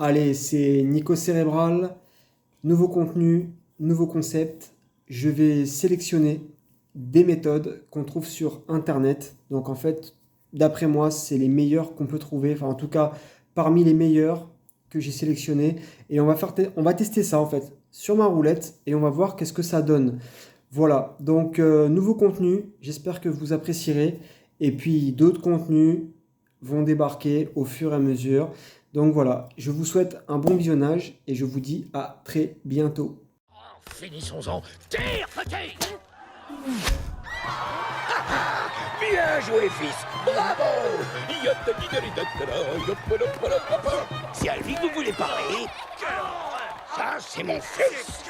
Allez, c'est Nico Cérébral, nouveau contenu, nouveau concept. Je vais sélectionner des méthodes qu'on trouve sur Internet. Donc en fait, d'après moi, c'est les meilleures qu'on peut trouver. Enfin, en tout cas, parmi les meilleures que j'ai sélectionnées. Et on va tester ça en fait sur ma roulette et on va voir qu'est-ce que ça donne. Voilà, donc nouveau contenu, j'espère que vous apprécierez. Et puis d'autres contenus vont débarquer au fur et à mesure. Donc voilà, je vous souhaite un bon visionnage et je vous dis à très bientôt. Finissons-en. Tire, petit. Bien joué, fils. Bravo. C'est à lui que vous voulez parler. Ça, c'est mon fils.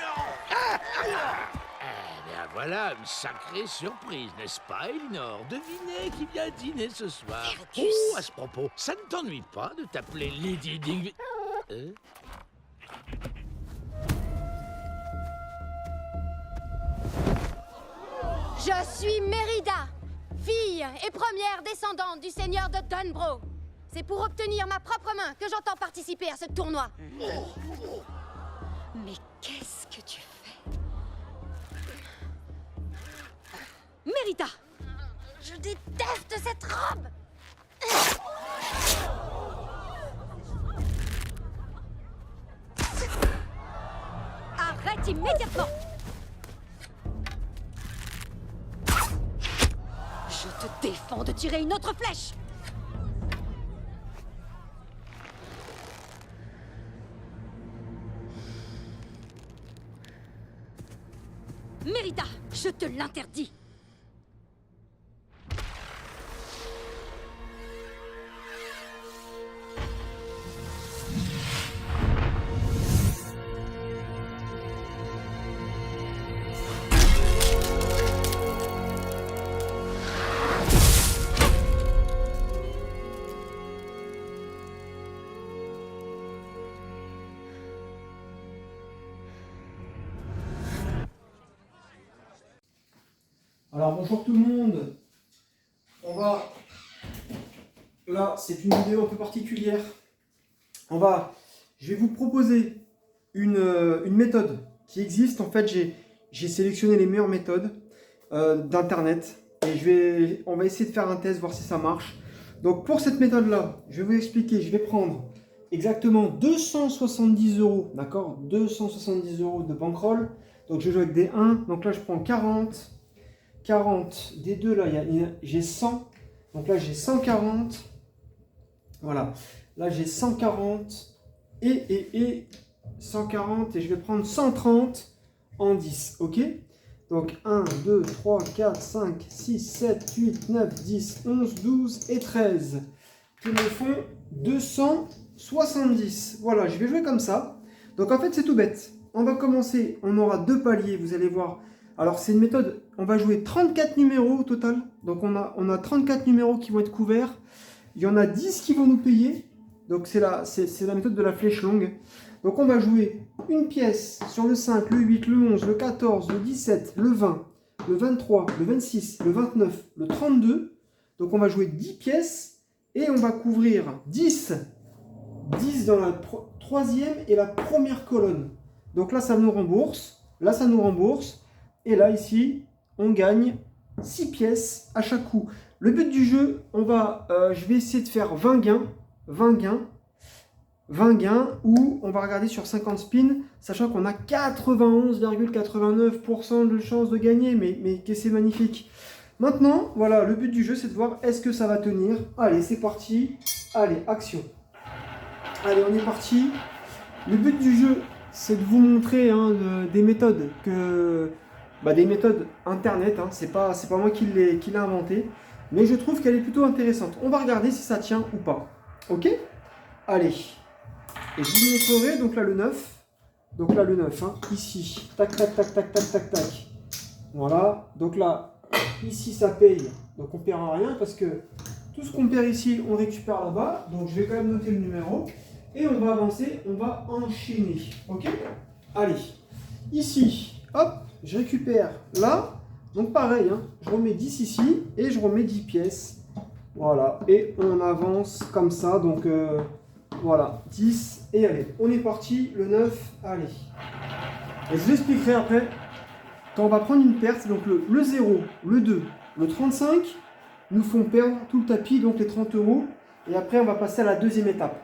Eh bien voilà une sacrée surprise, n'est-ce pas, Elinor? Devinez qui vient dîner ce soir. Oh, à ce propos, ça ne t'ennuie pas de t'appeler Lady Dig... Je suis Mérida, fille et première descendante du seigneur de Dunbro. C'est pour obtenir ma propre main que j'entends participer à ce tournoi. Mais qu'est-ce que tu fais? Mérida! Je déteste cette robe! Arrête immédiatement! Je te défends de tirer une autre flèche! Mérida, je te l'interdis! Alors bonjour tout le monde, là c'est une vidéo un peu particulière, je vais vous proposer une méthode qui existe. En fait j'ai sélectionné les meilleures méthodes d'internet et on va essayer de faire un test, voir si ça marche. Donc pour cette méthode là, je vais vous expliquer, je vais prendre exactement 270 €, d'accord, 270 € de bankroll. Donc je joue avec des 1, donc là je prends 40 des deux là, j'ai 100, donc là j'ai 140, voilà, là j'ai 140 et 140 et je vais prendre 130 en 10, ok? Donc 1, 2, 3, 4, 5, 6, 7, 8, 9, 10, 11, 12 et 13 qui me font 270. Voilà, je vais jouer comme ça. Donc en fait c'est tout bête, on va commencer, on aura deux paliers, vous allez voir. Alors c'est une méthode, on va jouer 34 numéros au total. Donc on a 34 numéros qui vont être couverts. Il y en a 10 qui vont nous payer. Donc c'est la méthode de la flèche longue. Donc on va jouer une pièce sur le 5, le 8, le 11, le 14, le 17, le 20, le 23, le 26, le 29, le 32. Donc on va jouer 10 pièces et on va couvrir 10 dans la troisième et la première colonne. Donc là ça nous rembourse, là ça nous rembourse. Et là, ici, on gagne 6 pièces à chaque coup. Le but du jeu, je vais essayer de faire 20 gains, où on va regarder sur 50 spins, sachant qu'on a 91,89% de chance de gagner, mais que c'est magnifique. Maintenant, voilà, le but du jeu, c'est de voir est-ce que ça va tenir. Allez, c'est parti. Allez, action. Allez, on est parti. Le but du jeu, c'est de vous montrer des méthodes des méthodes internet, c'est pas moi qui l'ai inventé, mais je trouve qu'elle est plutôt intéressante. On va regarder si ça tient ou pas. Ok? Allez. Et je vous montrerai, donc là le 9. Donc là le 9, ici. Tac, tac, tac, tac, tac, tac, tac. Voilà. Donc là, ici ça paye. Donc on ne paiera rien parce que tout ce qu'on perd ici, on récupère là-bas. Donc je vais quand même noter le numéro. Et on va avancer, on va enchaîner. Ok? Allez. Ici, hop. Je récupère là, donc pareil, je remets 10 ici et je remets 10 pièces. Voilà, et on avance comme ça, donc voilà, 10, Et allez, on est parti, le 9, allez. Et je vous expliquerai après, quand on va prendre une perte, donc le 0, le 2, le 35, nous font perdre tout le tapis, donc les 30 €. Et après, on va passer à la deuxième étape.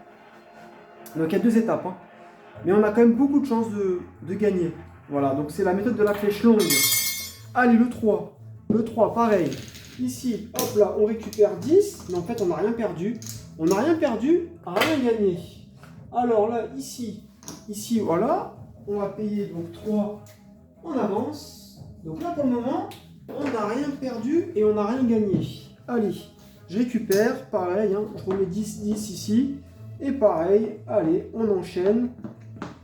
Donc il y a 2 étapes, hein. Mais on a quand même beaucoup de chances de gagner. Voilà, donc c'est la méthode de la flèche longue. Allez, le 3. Le 3, pareil. Ici, hop là, on récupère 10. Mais en fait, on n'a rien perdu. On n'a rien perdu, rien gagné. Alors là, ici, voilà. On va payer donc 3 en avance. Donc là, pour le moment, on n'a rien perdu et on n'a rien gagné. Allez, je récupère, pareil, hein, je remets 10 ici. Et pareil, allez, on enchaîne.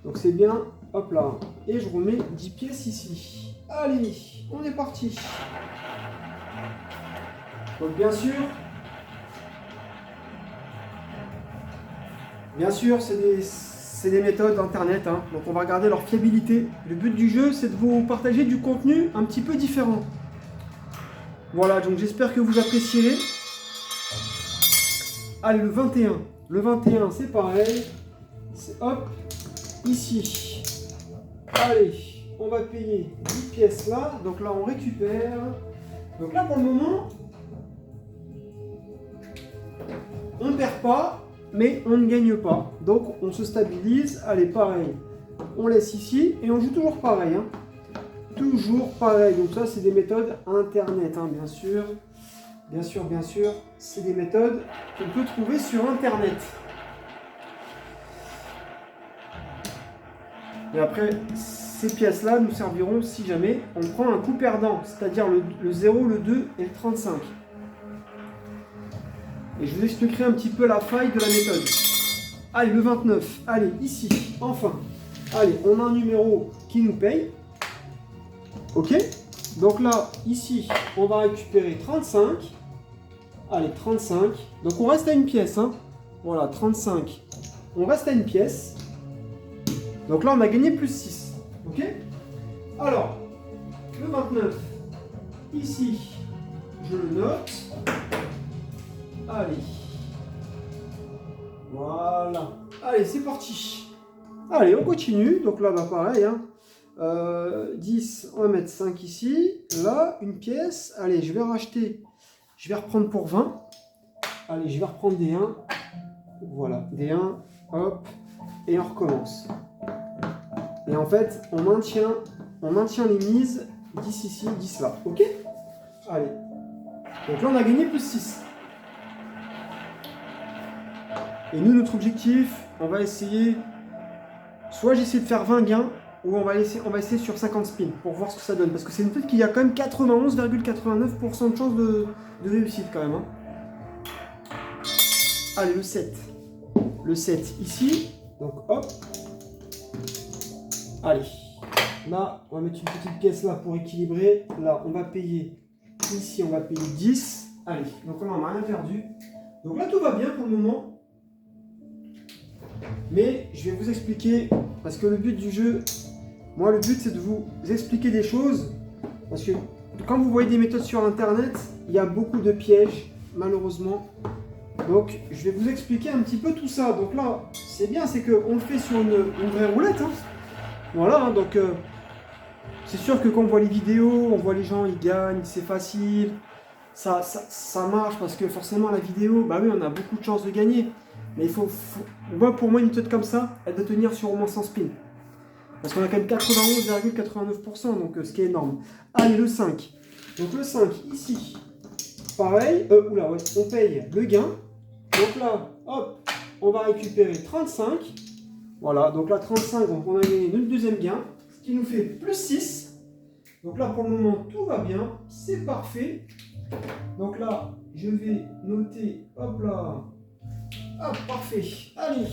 Donc c'est bien, hop là. Et je remets 10 pièces ici. Allez, on est parti. Donc bien sûr, c'est des méthodes internet, hein. Donc on va regarder leur fiabilité. Le but du jeu, c'est de vous partager du contenu un petit peu différent. Voilà, donc j'espère que vous apprécierez. Allez, le 21. Le 21, c'est pareil. C'est hop, ici. Allez, on va payer 10 pièces là. Donc là, on récupère. Donc là, pour le moment, on ne perd pas, mais on ne gagne pas. Donc, on se stabilise. Allez, pareil. On laisse ici et on joue toujours pareil, hein. Toujours pareil. Donc ça, c'est des méthodes internet, hein, bien sûr. Bien sûr, c'est des méthodes qu'on peut trouver sur internet. Et après, ces pièces-là nous serviront si jamais on prend un coup perdant, c'est-à-dire le 0, le 2 et le 35. Et je vous expliquerai un petit peu la faille de la méthode. Allez, le 29. Allez, ici, enfin. Allez, on a un numéro qui nous paye. Ok. Donc là, ici, on va récupérer 35. Allez, 35. Donc on reste à une pièce, hein. Voilà, 35. On reste à une pièce. Donc là, on a gagné plus 6. Ok. Alors, le 29. Ici, je le note. Allez. Voilà. Allez, c'est parti. Allez, on continue. Donc là, bah pareil, hein. 10, on va mettre 5 ici. Là, une pièce. Allez, je vais racheter. Je vais reprendre pour 20. Allez, je vais reprendre des 1. Voilà, des 1. Hop. Et on recommence. Et en fait, on maintient les mises. 10 ici, 10 là. Ok. Allez. Donc là, on a gagné plus 6. Et nous, notre objectif, on va essayer... Soit j'essaie de faire 20 gains, ou on va essayer sur 50 spins pour voir ce que ça donne. Parce que c'est une méthode qui a quand même 91,89% de chance de réussite quand même, hein. Allez, le 7. Le 7 ici. Donc hop. Allez. Là, on va mettre une petite pièce là pour équilibrer. Là, on va payer. Ici, on va payer 10. Allez. Donc là, on n'a rien perdu. Donc là, tout va bien pour le moment. Mais je vais vous expliquer, parce que le but du jeu, moi le but c'est de vous expliquer des choses, parce que quand vous voyez des méthodes sur internet, il y a beaucoup de pièges, malheureusement. Donc je vais vous expliquer un petit peu tout ça. Donc là, c'est bien, c'est qu'on le fait sur une vraie roulette, hein. Voilà, hein, donc c'est sûr que quand on voit les vidéos, on voit les gens, ils gagnent, c'est facile, ça marche, parce que forcément la vidéo, bah oui, on a beaucoup de chances de gagner. Mais moi, pour moi, une méthode comme ça, elle doit tenir sur au moins 100 spins. Parce qu'on a quand même 91,89%, donc ce qui est énorme. Allez, le 5. Donc le 5, ici, pareil, oula, ouais, on paye le gain. Donc là, hop, on va récupérer 35. Voilà, donc là, 35, donc on a gagné notre deuxième gain, ce qui nous fait plus 6. Donc là, pour le moment, tout va bien, c'est parfait. Donc là, je vais noter, hop là... Ah, parfait. Allez.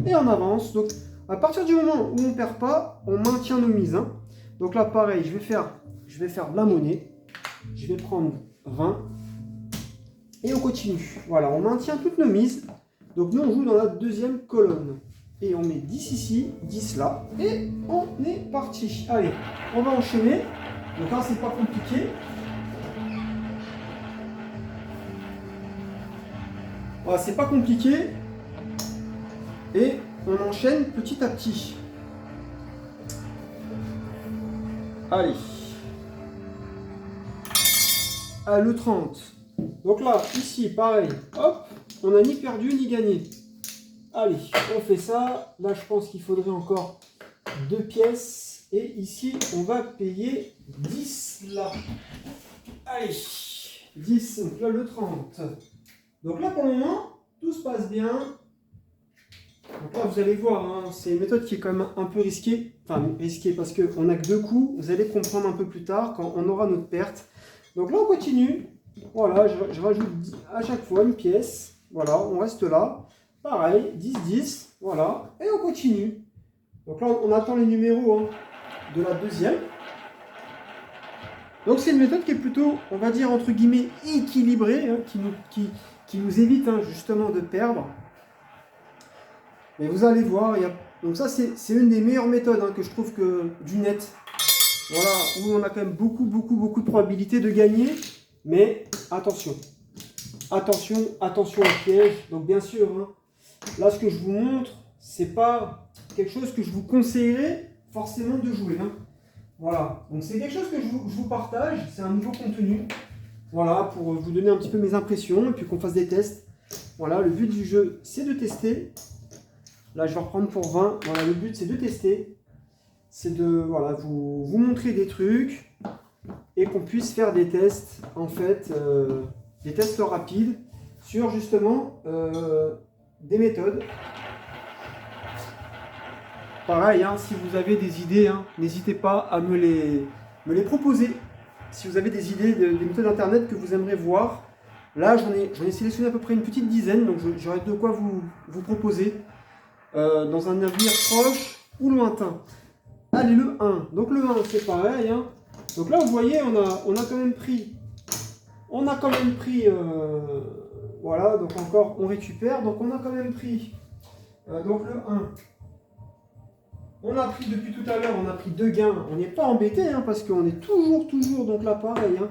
Et on avance. Donc, à partir du moment où on ne perd pas, on maintient nos mises, hein. Donc là, pareil, je vais faire de la monnaie. Je vais prendre 20. Et on continue. Voilà, on maintient toutes nos mises. Donc, nous, on joue dans la deuxième colonne. Et on met 10 ici, 10 là. Et on est parti. Allez, on va enchaîner. Donc là, c'est pas compliqué. Voilà, c'est pas compliqué. Et on enchaîne petit à petit. Allez. Ah, le 30. Donc là, ici, pareil. Hop, on n'a ni perdu ni gagné. Allez, on fait ça. Là, je pense qu'il faudrait encore 2 pièces. Et ici, on va payer 10 là. Allez, 10. Donc là, le 30. Donc là, pour le moment, tout se passe bien. Donc là, vous allez voir, hein, c'est une méthode qui est quand même un peu risquée. Enfin, risquée parce qu'on n'a que 2 coups. Vous allez comprendre un peu plus tard quand on aura notre perte. Donc là, on continue. Voilà, je rajoute à chaque fois une pièce. Voilà, on reste là. Pareil, 10, 10. Voilà, et on continue. Donc là, on attend les numéros hein, de la deuxième. Donc c'est une méthode qui est plutôt, on va dire, entre guillemets, équilibrée, hein, qui nous évite hein, justement de perdre. Mais vous allez voir, donc ça c'est une des meilleures méthodes hein, que je trouve que du net. Voilà, où on a quand même beaucoup de probabilité de gagner. Mais attention, attention, attention au piège. Donc bien sûr, hein, là ce que je vous montre, c'est pas quelque chose que je vous conseillerais forcément de jouer. Hein. Voilà, donc c'est quelque chose que je vous partage, c'est un nouveau contenu. Voilà, pour vous donner un petit peu mes impressions et puis qu'on fasse des tests. Voilà, le but du jeu, c'est de tester. Là, je vais reprendre pour 20. Voilà, le but, c'est de tester. C'est de voilà, vous montrer des trucs et qu'on puisse faire des tests, en fait, des tests rapides sur justement des méthodes. Pareil, hein, si vous avez des idées, hein, n'hésitez pas à me les proposer. Si vous avez des idées, des méthodes internet que vous aimeriez voir, là j'en ai sélectionné à peu près une petite dizaine, donc j'aurai de quoi vous proposer dans un avenir proche ou lointain. Allez, le 1. Donc le 1, c'est pareil. Hein. Donc là, vous voyez, on a quand même pris. Voilà, donc encore, on récupère. Donc on a quand même pris. Donc le 1. On a pris depuis tout à l'heure, on a pris 2 gains. On n'est pas embêté, hein, parce qu'on est toujours, donc là, pareil. Hein.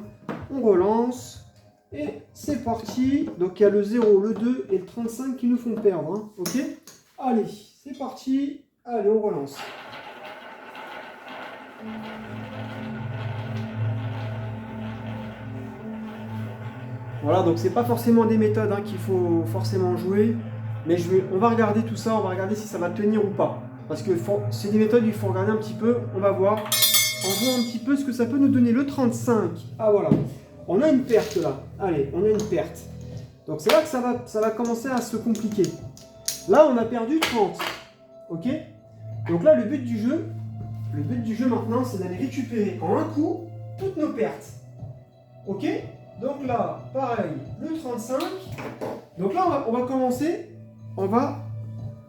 On relance. Et c'est parti. Donc il y a le 0, le 2 et le 35 qui nous font perdre. Hein. Ok ? Allez, c'est parti. Allez, on relance. Voilà, donc c'est pas forcément des méthodes hein, qu'il faut forcément jouer, mais on va regarder tout ça, on va regarder si ça va tenir ou pas. Parce que c'est des méthodes, il faut regarder un petit peu, on va voir. On voit un petit peu ce que ça peut nous donner. Le 35, ah voilà, on a une perte là. Allez, on a une perte. Donc c'est là que ça va commencer à se compliquer. Là, on a perdu 30. Ok ? Donc là, le but du jeu maintenant, c'est d'aller récupérer en un coup toutes nos pertes. Ok ? Donc là, pareil, le 35. Donc là, on va commencer.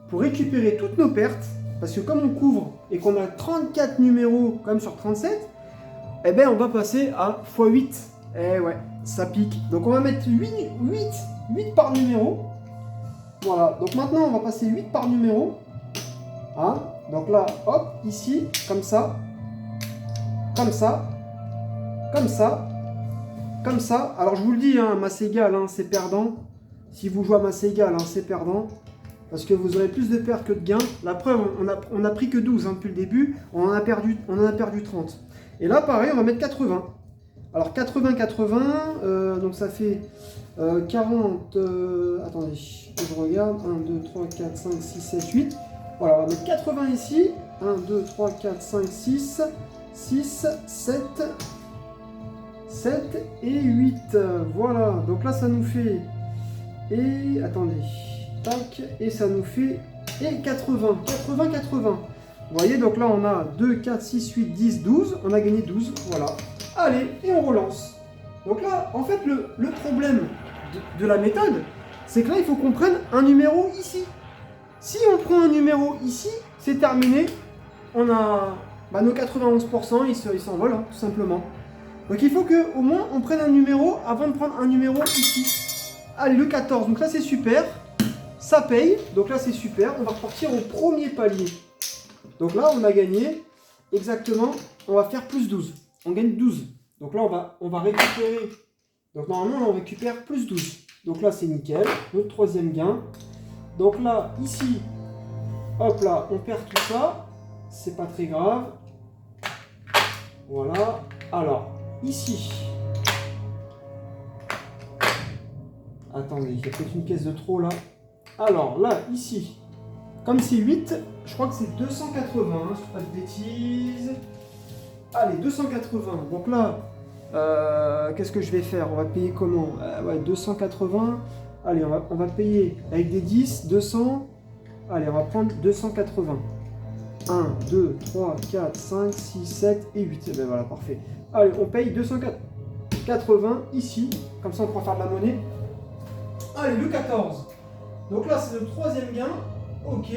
Pour récupérer toutes nos pertes, parce que comme on couvre et qu'on a 34 numéros comme sur 37, eh ben on va passer à x8. Eh ouais, ça pique. Donc on va mettre 8 par numéro. Voilà, donc maintenant on va passer 8 par numéro. Hein? Donc là, hop, ici, comme ça, comme ça, comme ça, comme ça. Alors je vous le dis, hein, masse égale, hein, c'est perdant. Si vous jouez à masse égale, hein, c'est perdant. Parce que vous aurez plus de pertes que de gains. La preuve, on a pris que 12 hein, depuis le début. On en a perdu 30. Et là, pareil, on va mettre 80. Alors 80, donc ça fait 40... attendez, je regarde. 1, 2, 3, 4, 5, 6, 7, 8. Voilà, on va mettre 80 ici. 1, 2, 3, 4, 5, 6, 6, 7 et 8. Voilà, donc là, ça nous fait... Et attendez, tac, et ça nous fait... Et 80. Vous voyez, donc là, on a 2, 4, 6, 8, 10, 12. On a gagné 12, voilà. Allez, et on relance. Donc là, en fait, le problème de la méthode, c'est que là, il faut qu'on prenne un numéro ici. Si on prend un numéro ici, c'est terminé. On a nos 91%, ils s'envolent, hein, tout simplement. Donc il faut qu'au moins on prenne un numéro avant de prendre un numéro ici. Allez, le 14, donc là c'est super. Ça paye, donc là c'est super. On va repartir au premier palier. Donc là on a gagné exactement, on va faire plus 12. On gagne 12. Donc là on va récupérer. Donc normalement là, on récupère plus 12. Donc là c'est nickel. Notre troisième gain. Donc là, ici, Hop là, on perd tout ça. C'est pas très grave. Voilà. Alors, ici. Attendez, il y a peut-être une pièce de trop là. Alors là, ici. Comme c'est 8, je crois que c'est 280, hein, je ne pas de bêtises. Allez, 280. Donc là, qu'est-ce que je vais faire? On va payer comment? Ouais, 280. Allez, on va payer avec des 10, 200. Allez, on va prendre 280. 1, 2, 3, 4, 5, 6, 7 et 8. Et bien voilà, parfait. Allez, on paye 280 ici. Comme ça, on pourra faire de la monnaie. Allez, le 14. Donc là, c'est le troisième gain. Ok.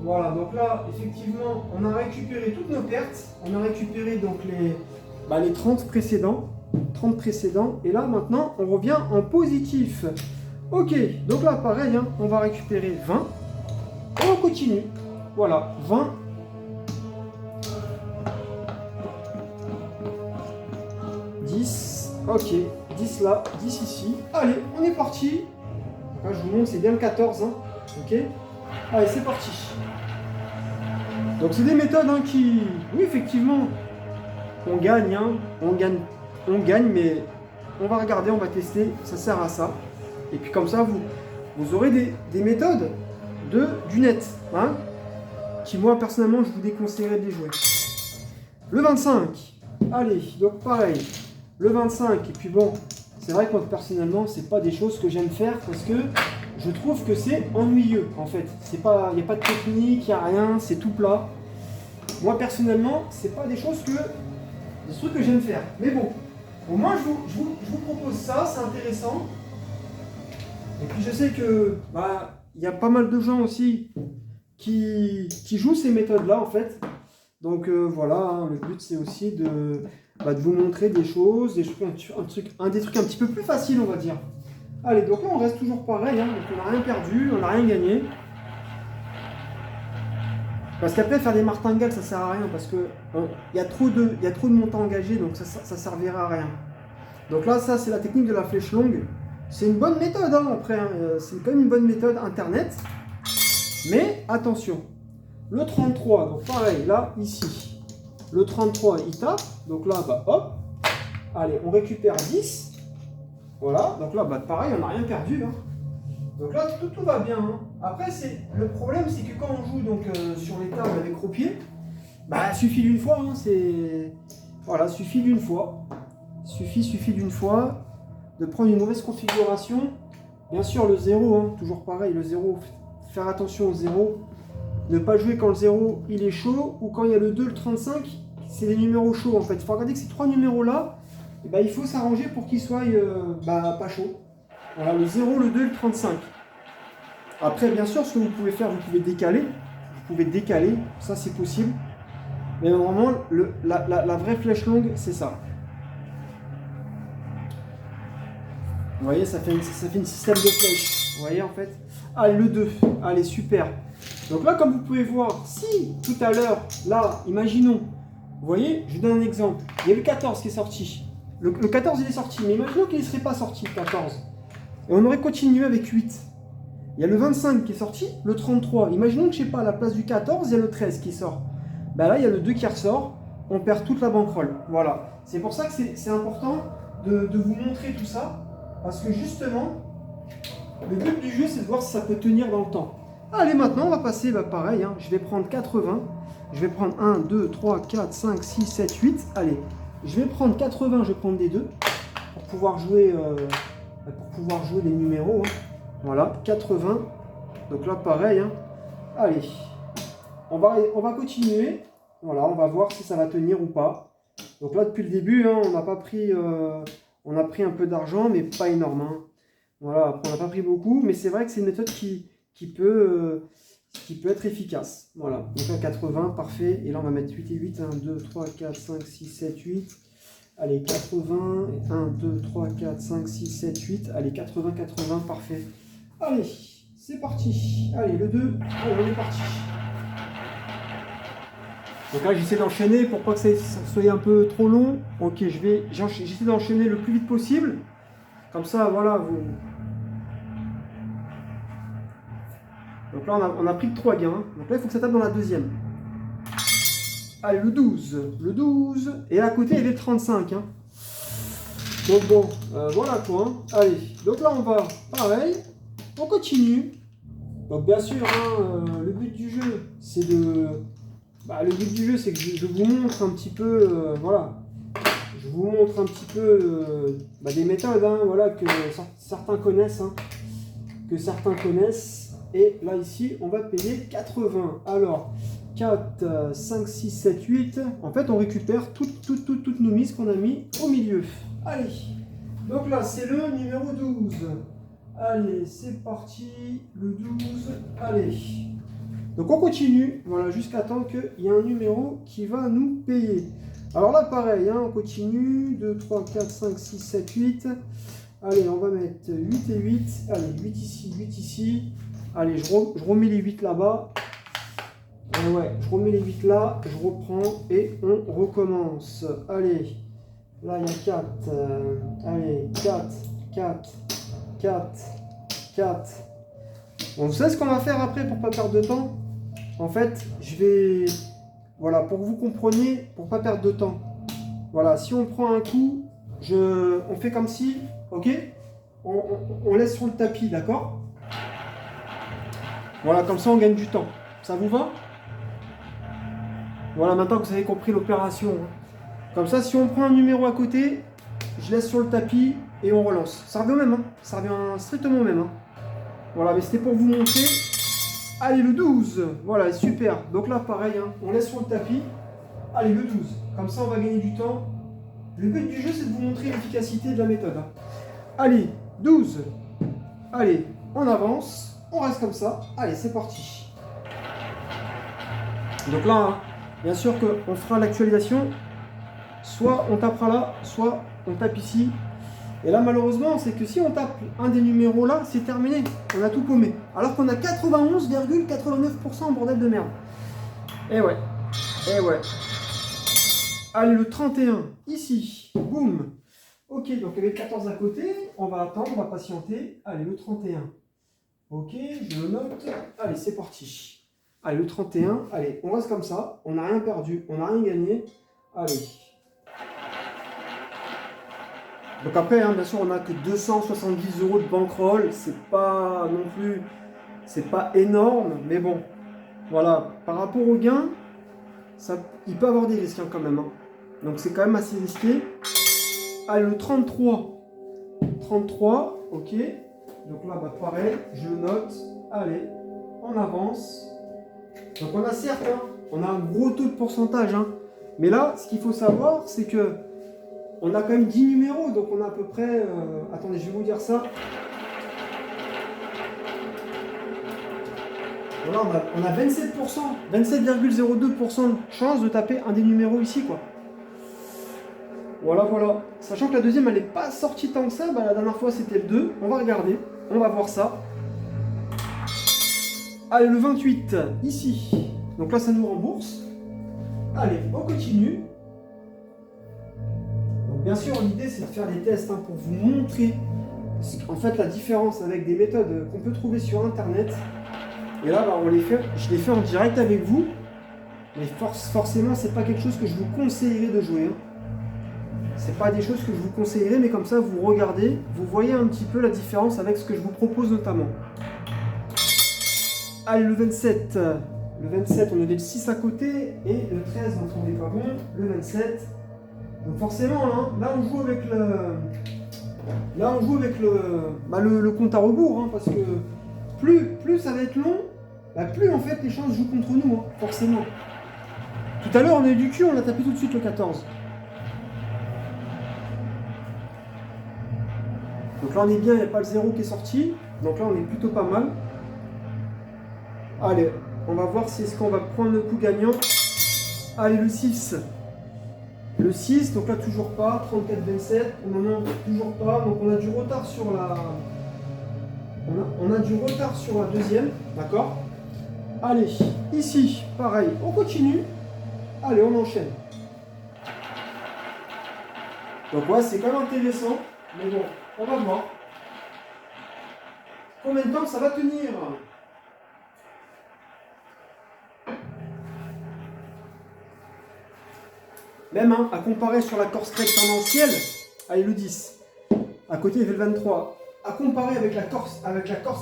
Voilà, donc là, effectivement, on a récupéré toutes nos pertes. On a récupéré donc les 30 précédents. 30 précédents. Et là, maintenant, on revient en positif. Ok, donc là, pareil, hein, on va récupérer 20. Et on continue. Voilà, 20. Ok, 10 là, 10 ici. Allez, on est parti. Là, je vous montre, c'est bien le 14. Hein. Ok. Allez, c'est parti. Donc, c'est des méthodes hein, qui... Oui, effectivement, on gagne. Hein. On gagne, mais on va regarder, on va tester. Ça sert à ça. Et puis, comme ça, vous aurez des méthodes du net. Hein, qui, moi, personnellement, je vous déconseillerais de les jouer. Le 25. Allez, donc pareil. Le 25, et puis bon, c'est vrai que moi personnellement, c'est pas des choses que j'aime faire parce que je trouve que c'est ennuyeux en fait. Il n'y a pas de technique, il n'y a rien, c'est tout plat. Moi personnellement, c'est pas des trucs que j'aime faire. Mais bon, au moins je vous propose ça, c'est intéressant. Et puis je sais que il y a pas mal de gens aussi qui jouent ces méthodes-là en fait. Donc voilà, hein, le but c'est aussi de vous montrer des choses, des trucs un petit peu plus faciles, on va dire. Allez, donc là, on reste toujours pareil, hein, donc on n'a rien perdu, on n'a rien gagné. Parce qu'après, faire des martingales, ça sert à rien, parce que il y a trop de montants engagés, donc ça servira à rien. Donc là, ça, c'est la technique de la flèche longue. C'est une bonne méthode, hein, après, hein, c'est quand même une bonne méthode internet. Mais attention, le 33, donc pareil, là, ici. Le 33, il tape. Donc là, hop. Allez, on récupère 10. Voilà. Donc là, pareil, on n'a rien perdu. Hein. Donc là, tout va bien. Hein. Après, le problème, c'est que quand on joue donc, sur les tables avec croupier, suffit d'une fois. Hein, voilà, suffit d'une fois. Suffit d'une fois de prendre une mauvaise configuration. Bien sûr, le 0, hein, toujours pareil, le 0, faire attention au 0. Ne pas jouer quand le 0 il est chaud ou quand il y a le 2, le 35, c'est les numéros chauds en fait. Il faut regarder que ces trois numéros là, il faut s'arranger pour qu'ils soient pas chauds. Voilà, le 0, le 2, le 35. Après, bien sûr, ce que vous pouvez faire, vous pouvez décaler. Ça c'est possible. Mais normalement, la vraie flèche longue, c'est ça. Vous voyez, ça fait une système de flèche. Vous voyez en fait. Allez, le 2. Allez, super. Donc là, comme vous pouvez voir, si tout à l'heure, là, imaginons, vous voyez, je vous donne un exemple. Il y a le 14 qui est sorti. Le 14, il est sorti, mais imaginons qu'il ne serait pas sorti, le 14. Et on aurait continué avec 8. Il y a le 25 qui est sorti, le 33. Imaginons que, je ne sais pas, à la place du 14, il y a le 13 qui sort. Là, il y a le 2 qui ressort. On perd toute la bankroll. Voilà. C'est pour ça que c'est important de vous montrer tout ça. Parce que justement, le but du jeu, c'est de voir si ça peut tenir dans le temps. Allez, maintenant, on va passer, pareil, hein, je vais prendre 80. Je vais prendre 1, 2, 3, 4, 5, 6, 7, 8. Allez, je vais prendre 80, je vais prendre des 2 pour pouvoir jouer les numéros. Hein. Voilà, 80. Donc là, pareil. Hein. Allez, on va continuer. Voilà, on va voir si ça va tenir ou pas. Donc là, depuis le début, hein, on a pris un peu d'argent, mais pas énorme. Hein. Voilà, après, on n'a pas pris beaucoup, mais c'est vrai que c'est une méthode qui peut être efficace. Voilà, donc là 80, parfait. Et là on va mettre 8 et 8, 1, 2, 3, 4, 5, 6, 7, 8. Allez, 80, 1, 2, 3, 4, 5, 6, 7, 8. Allez, 80, 80, parfait. Allez, c'est parti. Allez, le 2, allez, on est parti. Donc là j'essaie d'enchaîner pour pas que ça soit un peu trop long. Ok, j'essaie d'enchaîner le plus vite possible. Comme ça, voilà, vous... Donc là, on a pris que 3 gains. Donc là, il faut que ça tape dans la deuxième. Allez, le 12. Le 12. Et à côté, il y avait le 35. Hein. Donc bon, voilà quoi. Hein. Allez, donc là, on va, pareil, on continue. Donc bien sûr, hein, le but du jeu, c'est de... le but du jeu, c'est que je vous montre un petit peu, voilà. Je vous montre un petit peu des méthodes, hein, voilà, que certains connaissent. Hein, que certains connaissent. Et là, ici, on va payer 80. Alors, 4, 5, 6, 7, 8. En fait, on récupère toutes nos mises qu'on a mis au milieu. Allez. Donc là, c'est le numéro 12. Allez, c'est parti. Le 12. Allez. Donc, on continue. Voilà, jusqu'à temps qu'il y ait un numéro qui va nous payer. Alors là, pareil, hein, on continue. 2, 3, 4, 5, 6, 7, 8. Allez, on va mettre 8 et 8. Allez, 8 ici, 8 ici. Allez, je remets les 8 là-bas. Ouais, je remets les 8 là, je reprends et on recommence. Allez, là il y a 4. Allez, 4, 4, 4, 4. Bon, vous savez ce qu'on va faire après pour pas perdre de temps? En fait, je vais... Voilà, pour que vous compreniez, pour pas perdre de temps. Voilà, si on prend un coup, on fait comme si, ok? On laisse sur le tapis, d'accord? Voilà, comme ça on gagne du temps. Ça vous va? Voilà, maintenant que vous avez compris l'opération. Comme ça, si on prend un numéro à côté, je laisse sur le tapis et on relance. Ça revient au même, hein. Ça revient strictement au même. Hein. Voilà, mais c'était pour vous montrer. Allez, le 12. Voilà, super. Donc là, pareil, hein, on laisse sur le tapis. Allez, le 12. Comme ça, on va gagner du temps. Le but du jeu, c'est de vous montrer l'efficacité de la méthode. Hein. Allez, 12. Allez, on avance. On reste comme ça. Allez, c'est parti. Donc là, hein, bien sûr qu'on fera l'actualisation. Soit on tapera là, soit on tape ici. Et là, malheureusement, c'est que si on tape un des numéros là, c'est terminé. On a tout paumé. Alors qu'on a 91,89% bordel de merde. Eh ouais. Eh ouais. Allez, le 31, ici. Boum. Ok, donc il y avait 14 à côté. On va attendre, on va patienter. Allez, le 31. Ok, je le note. Allez, c'est parti. Allez, le 31. Allez, on reste comme ça. On n'a rien perdu, on n'a rien gagné. Allez. Donc après, hein, bien sûr, on n'a que 270 € de bankroll. C'est pas non plus... C'est pas énorme, mais bon. Voilà, par rapport au gain, il peut avoir des risques hein, quand même. Hein. Donc c'est quand même assez risqué. Allez, le 33. 33, ok. Donc là, pareil, je le note. Allez, on avance. Donc on a certes, hein, on a un gros taux de pourcentage. Hein, mais là, ce qu'il faut savoir, c'est que on a quand même 10 numéros. Donc on a à peu près... attendez, je vais vous dire ça. Voilà, on a 27%, 27,02% de chance de taper un des numéros ici, quoi. Voilà, voilà. Sachant que la deuxième, elle n'est pas sortie tant que ça. La dernière fois, c'était le 2. On va regarder. On va voir ça. Allez, le 28, ici. Donc là, ça nous rembourse. Allez, on continue. Donc, bien sûr, l'idée, c'est de faire des tests hein, pour vous montrer en fait la différence avec des méthodes qu'on peut trouver sur Internet. Et là, je les fais en direct avec vous. Mais forcément, c'est pas quelque chose que je vous conseillerais de jouer. Hein. C'est pas des choses que je vous conseillerais, mais comme ça, vous regardez, vous voyez un petit peu la différence avec ce que je vous propose notamment. Allez, le 27. Le 27, on avait le 6 à côté, et le 13, donc on n'est pas bon. Le 27. Donc forcément, hein, là, on joue avec le... Là, on joue avec le compte à rebours, hein, parce que plus ça va être long, plus en fait les chances jouent contre nous, hein, forcément. Tout à l'heure, on a eu du cul, on a tapé tout de suite le 14. Donc là, on est bien, il n'y a pas le 0 qui est sorti. Donc là, on est plutôt pas mal. Allez, on va voir si est-ce qu'on va prendre le coup gagnant. Allez, le 6. Le 6, donc là, toujours pas. 34-27. On en a toujours pas. Donc on a du retard sur la... On a du retard sur la deuxième. D'accord? Allez, ici, pareil, on continue. Allez, on enchaîne. Donc ouais, c'est quand même intéressant. Mais bon, on va voir. Combien de temps ça va tenir? Même à comparer sur la Corse Craig tendancielle, allez le 10, à côté il fait le 23, à comparer avec la Corse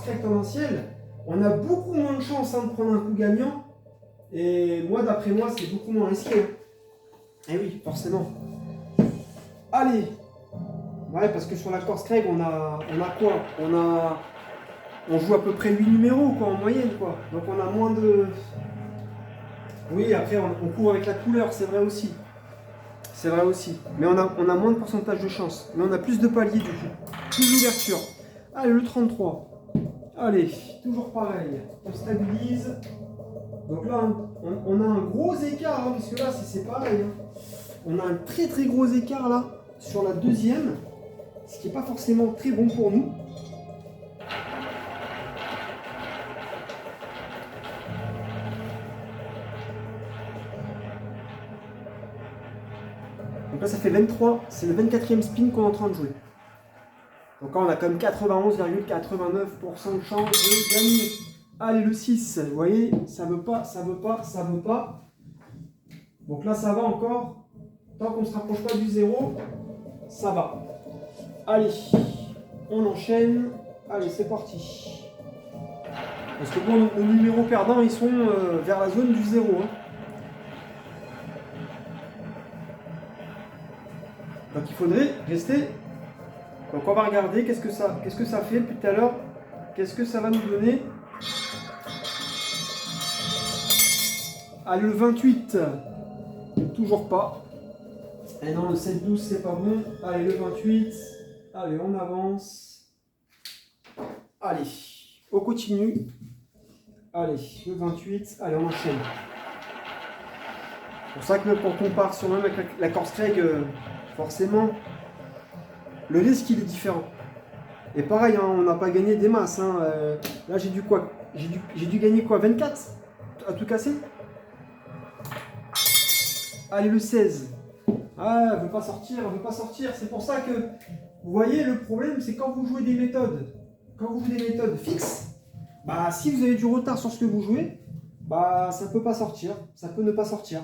Craig tendancielle, on a beaucoup moins de chance de prendre un coup gagnant, et moi d'après moi c'est beaucoup moins risqué. Et oui, forcément. Allez, ouais, parce que sur la Corse Craig on a quoi? On joue à peu près 8 numéros quoi, en moyenne quoi, donc on a moins de... Oui, après on court avec la couleur, c'est vrai aussi. C'est vrai aussi. Mais on a moins de pourcentage de chance. Mais on a plus de paliers du coup. Plus d'ouverture. Allez, le 33. Allez, toujours pareil. On stabilise. Donc là, on a un gros écart, hein, parce que là, c'est pareil. Hein. On a un très très gros écart là, sur la deuxième. Ce qui n'est pas forcément très bon pour nous. Donc là, ça fait 23, c'est le 24e spin qu'on est en train de jouer. Donc là, on a quand même 91,89% de chance de gagner. Allez, le 6, vous voyez, ça veut pas, ça veut pas, ça veut pas. Donc là, ça va encore. Tant qu'on ne se rapproche pas du 0, ça va. Allez, on enchaîne. Allez, c'est parti. Parce que bon, nos numéros perdants, ils sont vers la zone du 0. Hein. Donc il faudrait rester. Donc on va regarder qu'est-ce que ça fait depuis tout à l'heure. Qu'est-ce que ça va nous donner? Allez, le 28. Toujours pas. Et non, le 7-12 c'est pas bon. Allez, le 28. Allez, on avance. Allez, on continue. Allez, le 28. Allez, on enchaîne. C'est pour ça que quand on compare sur même avec la Corse Craig, forcément, le risque il est différent. Et pareil, hein, on n'a pas gagné des masses. Hein. Là, j'ai dû quoi? J'ai dû gagner quoi? 24 à tout casser. Allez, le 16. Ah, elle veut pas sortir, elle veut pas sortir. C'est pour ça que, vous voyez, le problème, c'est quand vous jouez des méthodes, fixes, bah, si vous avez du retard sur ce que vous jouez, bah, ça peut pas sortir, ça peut ne pas sortir.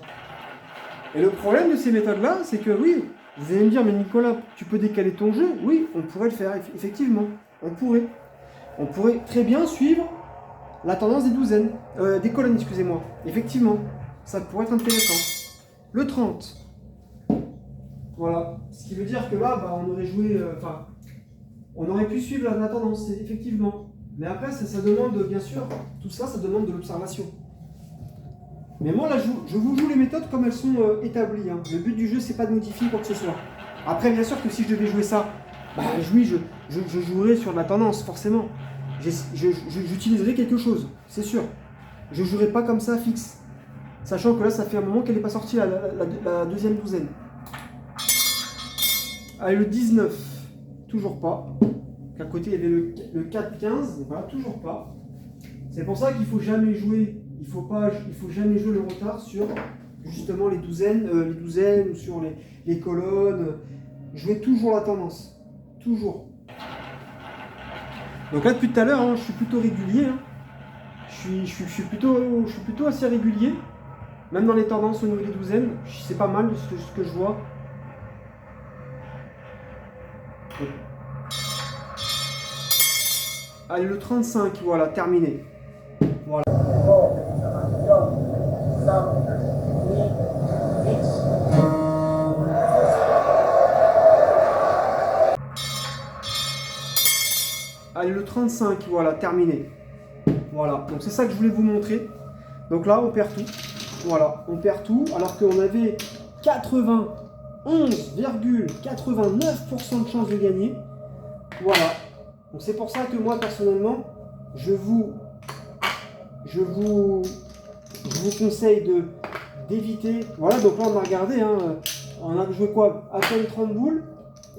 Et le problème de ces méthodes-là, c'est que oui, vous allez me dire, mais Nicolas, tu peux décaler ton jeu? Oui, on pourrait le faire, effectivement, on pourrait. On pourrait très bien suivre la tendance des douzaines, des colonnes, excusez-moi. Effectivement, ça pourrait être intéressant. Le 30. Voilà. Ce qui veut dire que là, bah, on aurait joué... on aurait pu suivre la tendance, effectivement. Mais après, ça demande, bien sûr, tout ça, ça demande de l'observation. Mais moi, là, je vous joue les méthodes comme elles sont établies. Hein. Le but du jeu, c'est pas de modifier quoi que ce soit. Après, bien sûr que si je devais jouer ça, bah oui, je jouerais sur la tendance, forcément. J'utiliserais quelque chose, c'est sûr. Je ne jouerais pas comme ça fixe. Sachant que là, ça fait un moment qu'elle n'est pas sortie, la deuxième douzaine. Allez, le 19. Toujours pas. À côté, il y avait le 4-15. Voilà, toujours pas. C'est pour ça qu'il ne faut jamais jouer. Il faut jamais jouer le retard sur justement les douzaines ou sur les colonnes. Jouez toujours la tendance. Toujours. Donc là, depuis tout à l'heure, hein, je suis plutôt régulier. Hein. Je suis plutôt assez régulier. Même dans les tendances au niveau des douzaines, c'est pas mal ce que je vois. Allez, le 35, voilà, terminé. Voilà. Allez, le 35, voilà, terminé. Voilà, donc c'est ça que je voulais vous montrer. Donc là, on perd tout. Voilà, on perd tout, alors qu'on avait 91,89% de chance de gagner. Voilà. Donc c'est pour ça que moi, personnellement, je vous conseille d'éviter. Voilà, donc là, on a regardé, hein, on a joué quoi? À peine 30 boules.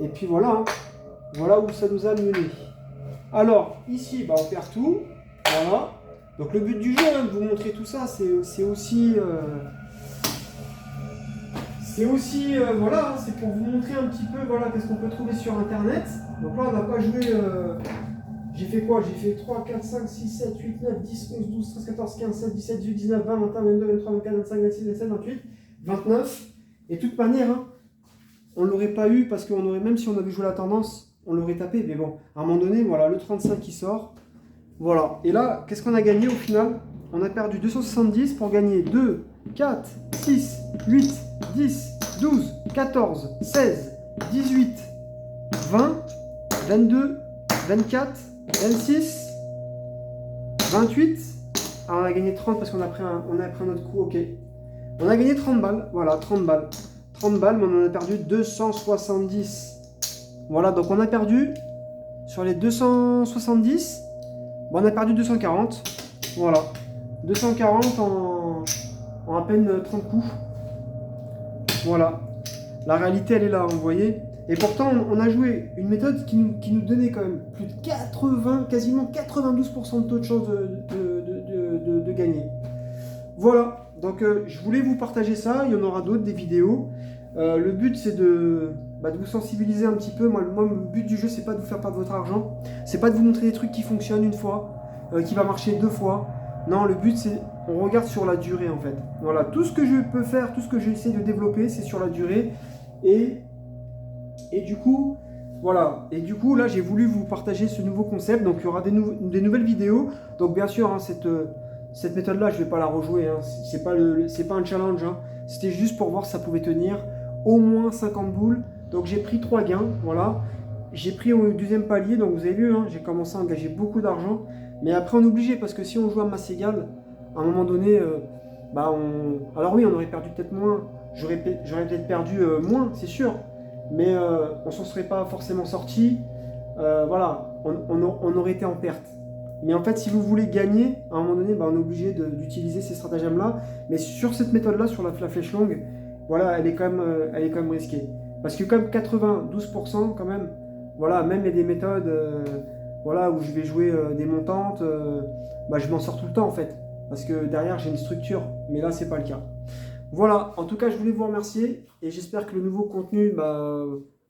Et puis voilà, hein, voilà où ça nous a mené. Alors, ici, bah, on perd tout. Voilà. Donc le but du jeu, hein, de vous montrer tout ça, c'est aussi, voilà, hein, c'est pour vous montrer un petit peu, voilà, qu'est-ce qu'on peut trouver sur Internet. Donc là, on n'a pas joué, j'ai fait quoi? J'ai fait 3, 4, 5, 6, 7, 8, 9, 10, 11, 12, 13, 14, 15, 16, 17, 18, 19, 20, 21, 22, 23, 24, 25, 26, 27, 28, 29. Et de toute manière, hein, on ne l'aurait pas eu parce qu'on aurait, même si on avait joué la tendance, on l'aurait tapé. Mais bon, à un moment donné, voilà, le 35 qui sort. Voilà. Et là, qu'est-ce qu'on a gagné au final? On a perdu 270 pour gagner 2, 4, 6, 8, 10, 12, 14, 16, 18, 20, 22, 24, 26, 28. Alors on a gagné 30 parce qu'on a pris un autre coup, ok. On a gagné 30 balles, voilà, 30 balles. 30 balles, mais on en a perdu 270. Voilà, donc on a perdu, sur les 270, bon, on a perdu 240. Voilà, 240 en à peine 30 coups. Voilà, la réalité elle est là, vous voyez. Et pourtant on a joué une méthode qui nous donnait quand même plus de 80, quasiment 92% de taux de chance de gagner. Voilà, donc je voulais vous partager ça, il y en aura d'autres, des vidéos. Le but c'est de vous sensibiliser un petit peu. Moi le but du jeu c'est pas de vous faire perdre votre argent, c'est pas de vous montrer des trucs qui fonctionnent une fois, qui va marcher 2 fois. Non, le but c'est, on regarde sur la durée en fait. Voilà, tout ce que je peux faire, tout ce que j'essaie de développer, c'est sur la durée. Et du coup, voilà. Et du coup, là, j'ai voulu vous partager ce nouveau concept. Donc, il y aura des nouvelles vidéos. Donc, bien sûr, hein, cette méthode-là, je ne vais pas la rejouer. Hein. C'est pas un challenge. Hein. C'était juste pour voir si ça pouvait tenir au moins 50 boules. Donc, j'ai pris 3 gains. Voilà. J'ai pris au deuxième palier. Donc, vous avez vu, hein, j'ai commencé à engager beaucoup d'argent. Mais après, on est obligé parce que si on joue à masse égale, à un moment donné, alors oui, on aurait perdu peut-être moins. J'aurais peut-être perdu moins, c'est sûr. Mais on s'en serait pas forcément sorti. Voilà, on aurait été en perte. Mais en fait, si vous voulez gagner, à un moment donné, on est obligé d'utiliser ces stratagèmes-là. Mais sur cette méthode-là, sur la flèche longue, voilà, elle est quand même risquée. Parce que comme 92% quand même, voilà, même il y a des méthodes voilà, où je vais jouer des montantes, je m'en sors tout le temps en fait. Parce que derrière, j'ai une structure. Mais là, c'est pas le cas. Voilà, en tout cas, je voulais vous remercier et j'espère que le nouveau contenu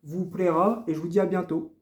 vous plaira et je vous dis à bientôt.